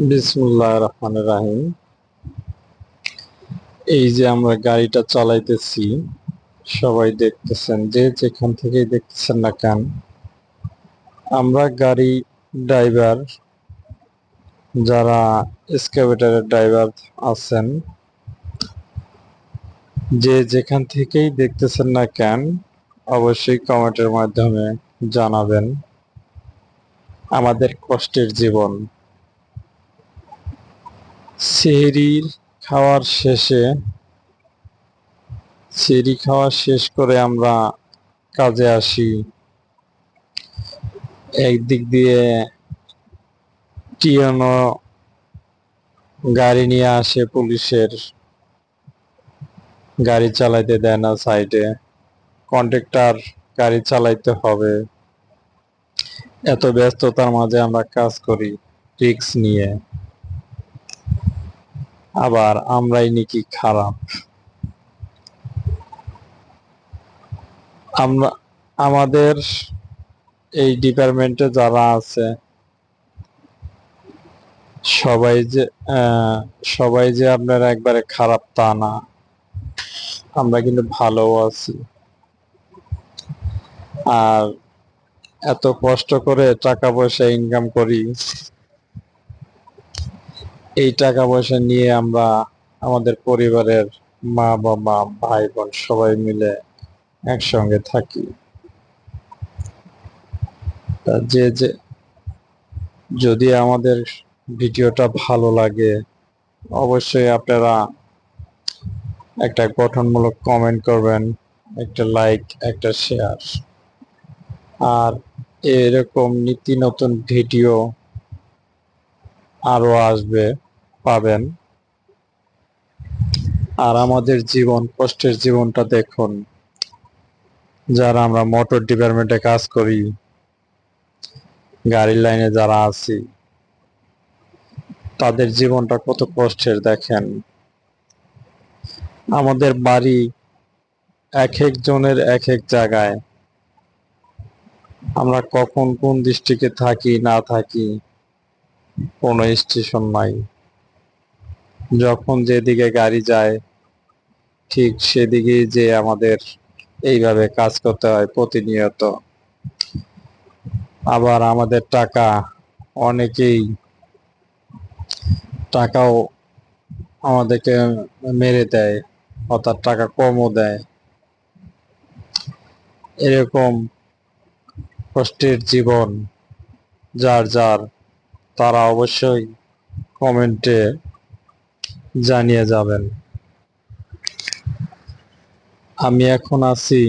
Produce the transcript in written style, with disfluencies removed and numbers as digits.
বিসমুল্লাহির রহমানির রহিম। এই যে আমরা গাড়িটা চালাইতেছি, সবাই দেখতেছেন, যে যেখান থেকেই দেখতেছেন না কেন, আমরা গাড়ি ড্রাইভার, যারা এক্সকাভেটরের ড্রাইভার আছেন, যে যেখান থেকেই দেখতেছেন না কেন, অবশ্যই কমেন্টের মাধ্যমে জানাবেন। আমাদের কষ্টের জীবন। সেহরির খাওয়ার শেষে সেহরি খাওয়া শেষ করে আমরা কাজে আসি। একদিক দিয়ে টিএনও গাড়ি নিয়ে আসে, পুলিশের গাড়ি চালাইতে দেয় না সাইডে, কন্ট্রাক্টর গাড়ি চালাইতে হবে। এত ব্যস্ততার মাঝে আমরা কাজ করি রিস্ক নিয়ে, আবার আমরাই নাকি খারাপ। আমরা আমাদের এই ডিপার্টমেন্টে যারা আছে সবাই যে সবাই যে আপনারা একবারে খারাপ তা না, আমরা কিন্তু ভালো আছি। আর এত কষ্ট করে টাকা পয়সা ইনকাম করি, এই টাকা পয়সা নিয়ে আমরা আমাদের পরিবারের মা বাবা ভাই বোন সবাই মিলে একসঙ্গে থাকি। তা যে যদি আমাদের ভিডিওটা ভালো লাগে, অবশ্যই আপনারা একটা গঠনমূলক কমেন্ট করবেন, একটা লাইক, একটা শেয়ার। আর এরকম নীতি নতুন ভিডিও আরো আসবে, পাবেন। আর আমাদের জীবন, কষ্টের জীবনটা দেখুন। যারা আমরা মোটর ডিপার্টমেন্টে কাজ করি, গাড়ির লাইনে যারা আছি, তাদের জীবনটা কত কষ্টের দেখেন। আমাদের বাড়ি এক এক জনের এক এক জায়গায়। আমরা কখন কোন ডিস্ট্রিক্টে থাকি না থাকি কোনো স্টেশন নাই। যখন যেদিকে গাড়ি যায় ঠিক সেদিকেই যে আমাদের এইভাবে কাজ করতে হয় প্রতিনিয়ত। আবার আমাদের টাকা, অনেকেই টাকাও আমাদেরকে মেরে দেয়, অর্থাৎ টাকা কমও দেয়। এরকম কষ্টের জীবন যার যার, তারা অবশ্যই কমেন্টে জানিয়ে যাবেন। আমি এখন আছি